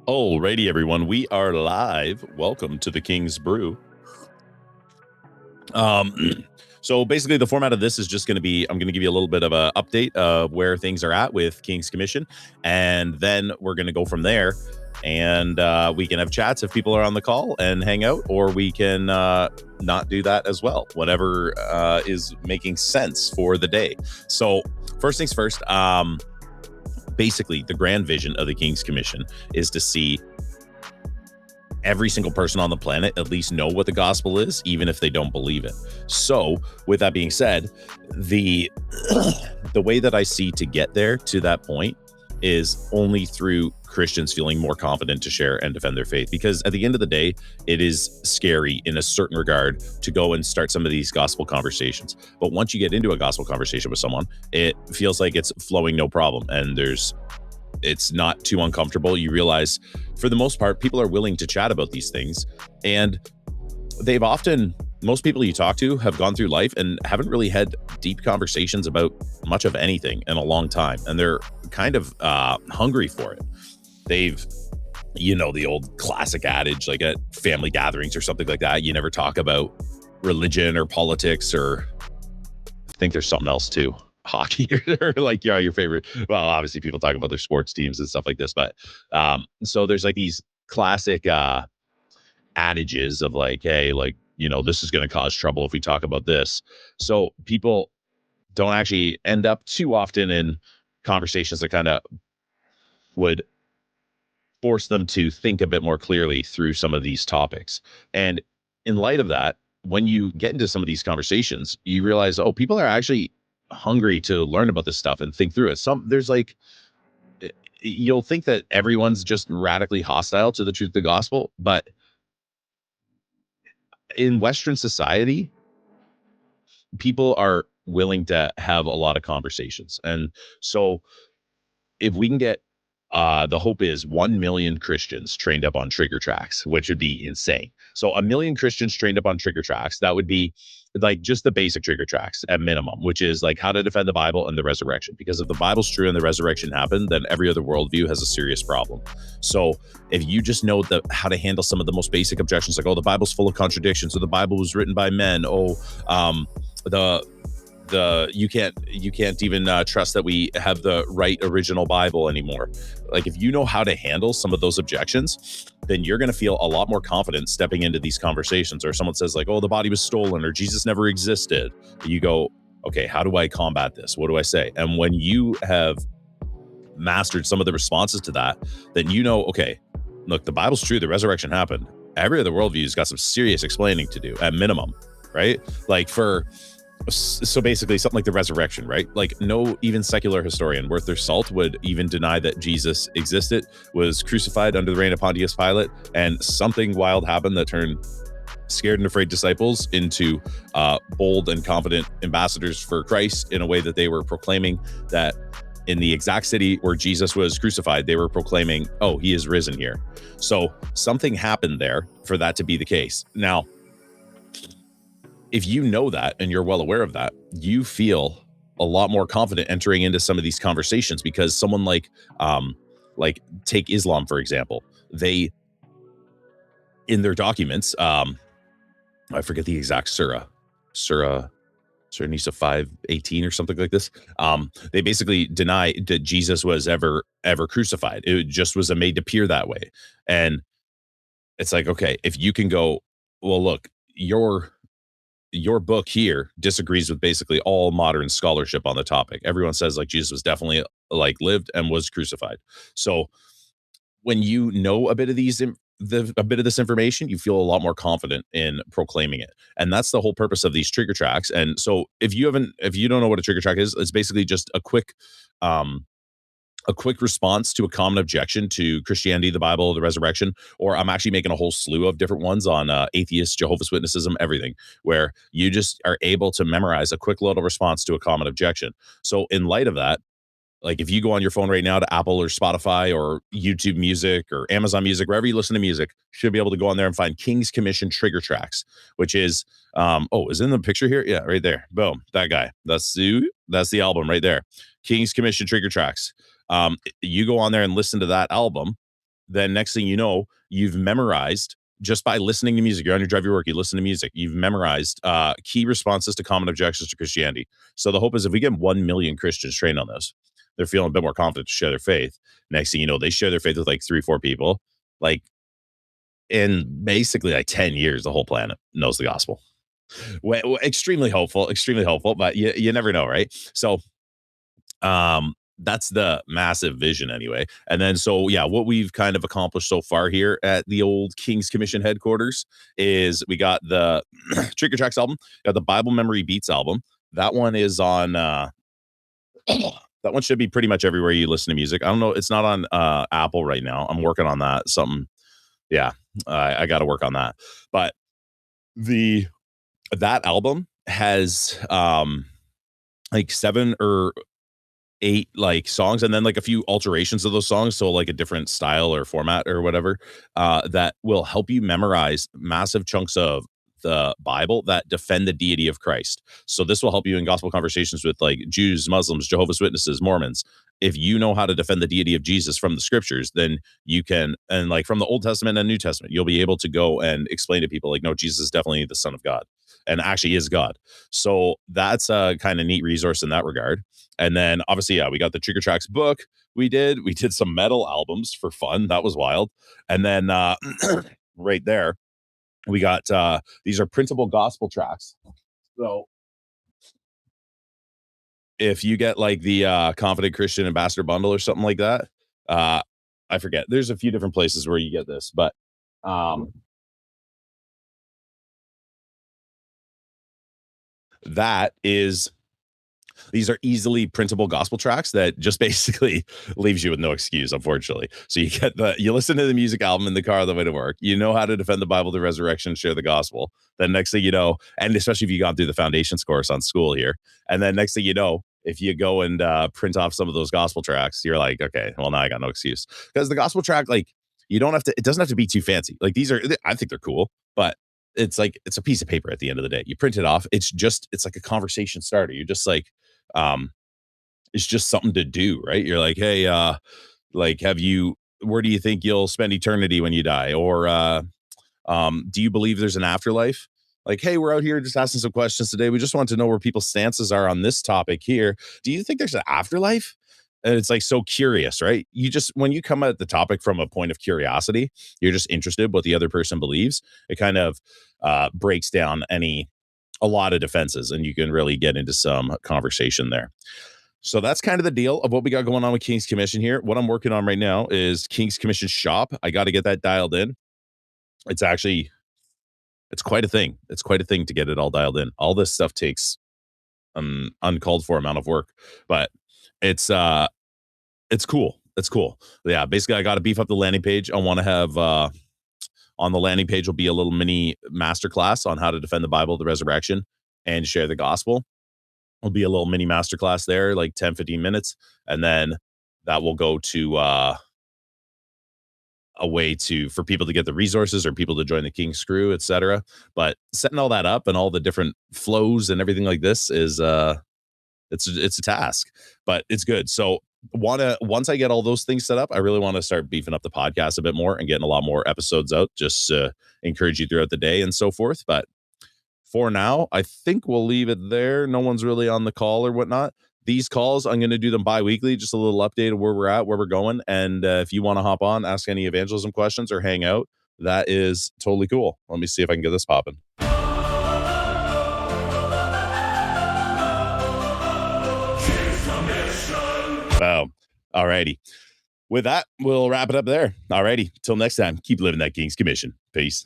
Alrighty, everyone, we are live. Welcome to the King's Brew. Um, so basically, the format of this is just going to be I'm going to give you a little bit of an update of where things are at with King's Commission, and then we're going to go from there. And we can have chats if people are on the call and hang out, or we can not do that as well. Whatever is making sense for the day. So first things first. Basically, the grand vision of the King's Commission is to see every single person on the planet at least know what the gospel is, even if they don't believe it. So, with that being said, the the way that I see to get there to that point is only through Christians feeling more confident to share and defend their faith. Because at the end of the day, it is scary in a certain regard to go and start some of these gospel conversations. But once you get into a gospel conversation with someone, it feels like it's flowing no problem. And it's not too uncomfortable. You realize, for the most part, people are willing to chat about these things. And most people you talk to have gone through life and haven't really had deep conversations about much of anything in a long time. And they're kind of hungry for it. They've, the old classic adage, like at family gatherings or something like that, you never talk about religion or politics, or I think there's something else too. Hockey or like, your favorite. Well, obviously people talk about their sports teams and stuff like this, but so there's like these classic adages of like, hey, like, this is going to cause trouble if we talk about this. So people don't actually end up too often in conversations that kind of would force them to think a bit more clearly through some of these topics. And in light of that, when you get into some of these conversations, you realize, oh, people are actually hungry to learn about this stuff and think through it. There's like, you'll think that everyone's just radically hostile to the truth of the gospel, but in Western society, people are willing to have a lot of conversations. And so if we can get the hope is 1 million Christians trained up on trigger tracks, which would be insane. So 1 million Christians trained up on trigger tracks, that would be like just the basic trigger tracks at minimum, which is like how to defend the Bible and the resurrection. Because if the Bible's true and the resurrection happened, then every other worldview has a serious problem. So if you just know how to handle some of the most basic objections, like, oh, the Bible's full of contradictions, or the Bible was written by men, you can't even trust that we have the right original Bible anymore. Like, if you know how to handle some of those objections, then you're going to feel a lot more confident stepping into these conversations. Or someone says like, oh, the body was stolen, or Jesus never existed. You go, okay, how do I combat this? What do I say? And when you have mastered some of the responses to that, then okay, look, the Bible's true, the resurrection happened. Every other worldview's got some serious explaining to do at minimum, right? Like so basically something like the resurrection, right? Like, no even secular historian worth their salt would even deny that Jesus existed, was crucified under the reign of Pontius Pilate, and something wild happened that turned scared and afraid disciples into bold and confident ambassadors for Christ, in a way that they were proclaiming that in the exact city where Jesus was crucified, they were proclaiming, oh, he is risen here. So something happened there for that to be the case. Now, if you know that and you're well aware of that, you feel a lot more confident entering into some of these conversations, because someone like take Islam, for example, they, in their documents, I forget the exact surah Nisa 5:18 or something like this. They basically deny that Jesus was ever crucified. It just was made to appear that way. And it's like, okay, if you can go, well, look, your book here disagrees with basically all modern scholarship on the topic. Everyone says like Jesus was definitely like lived and was crucified. So when you know a bit of this information, you feel a lot more confident in proclaiming it. And that's the whole purpose of these trigger tracks. And so if you don't know what a trigger track is, it's basically just a quick response to a common objection to Christianity, the Bible, the resurrection. Or I'm actually making a whole slew of different ones on atheists, Jehovah's Witnessism, everything, where you just are able to memorize a quick little response to a common objection. So in light of that, like, if you go on your phone right now to Apple or Spotify or YouTube Music or Amazon Music, wherever you listen to music, you should be able to go on there and find King's Commission Trigger Tracks, which is, is in the picture here? Yeah, right there. Boom, that guy. That's the album right there. King's Commission Trigger Tracks. You go on there and listen to that album, then next thing you know, you've memorized just by listening to music. You're on your drive, your work, you listen to music. You've memorized key responses to common objections to Christianity. So the hope is if we get 1 million Christians trained on this, they're feeling a bit more confident to share their faith. Next thing you know, they share their faith with like 3, 4 people. Like in basically like 10 years, the whole planet knows the gospel. Extremely hopeful, but you never know, right? So that's the massive vision anyway. And then so yeah, what we've kind of accomplished so far here at the old King's Commission headquarters is we got the Trigger Tracks album, got the Bible Memory Beats album. That one is on that one should be pretty much everywhere you listen to music. I don't know, it's not on Apple right now. I'm working on that. Something, yeah, I got to work on that. But that album has like 7 or 8 like songs and then like a few alterations of those songs, so like a different style or format or whatever, that will help you memorize massive chunks of the Bible that defend the deity of Christ. So this will help you in gospel conversations with like Jews, Muslims, Jehovah's Witnesses, Mormons. If you know how to defend the deity of Jesus from the scriptures, then you can, and like from the Old Testament and New Testament, you'll be able to go and explain to people like, no, Jesus is definitely the Son of God and actually is God. So that's a kind of neat resource in that regard. And then obviously, yeah, we got the Trigger Tracks book. We did some metal albums for fun. That was wild. And then right there, we got these are printable gospel tracks. So if you get like the Confident Christian Ambassador bundle or something like that, I forget. There's a few different places where you get this, but that is these are easily printable gospel tracks that just basically leaves you with no excuse, unfortunately. So you listen to the music album in the car on the way to work. You know how to defend the Bible, the resurrection, share the gospel. Then next thing you know, and especially if you gone through the foundations course on SKOOL here, and then next thing you know, if you go and print off some of those gospel tracks, you're like, okay, well now I got no excuse because the gospel track, like you don't have to. It doesn't have to be too fancy. Like I think they're cool, but it's like it's a piece of paper at the end of the day. You print it off. It's like a conversation starter. You're just like um it's just something to do, right? You're like, hey, like where do you think you'll spend eternity when you die? Or do you believe there's an afterlife? Like, hey, we're out here just asking some questions today. We just want to know where people's stances are on this topic here. Do you think there's an afterlife? And it's like so curious, right? You just when you come at the topic from a point of curiosity, you're just interested what the other person believes. It kind of breaks down a lot of defenses, and you can really get into some conversation there. So that's kind of the deal of what we got going on with King's Commission here. What I'm working on right now is King's Commission shop. I got to get that dialed in. It's quite a thing. It's quite a thing to get it all dialed in. All this stuff takes an uncalled for amount of work, but it's cool. It's cool. Yeah, basically I got to beef up the landing page. I want to have on the landing page will be a little mini masterclass on how to defend the Bible, the resurrection, and share the gospel. Will be a little mini masterclass there, like 10, 15 minutes. And then that will go to a way for people to get the resources or people to join the King's crew, etc. But setting all that up and all the different flows and everything like this is it's a task, but it's good. So once I get all those things set up, I really want to start beefing up the podcast a bit more and getting a lot more episodes out, just to encourage you throughout the day and so forth. But for now, I think we'll leave it there. No one's really on the call or whatnot. These calls, I'm going to do them bi-weekly, just a little update of where we're at, where we're going. And if you want to hop on, ask any evangelism questions or hang out, that is totally cool. Let me see if I can get this popping. Oh, all righty. With that, we'll wrap it up there. All righty. Till next time, keep living that King's Commission. Peace.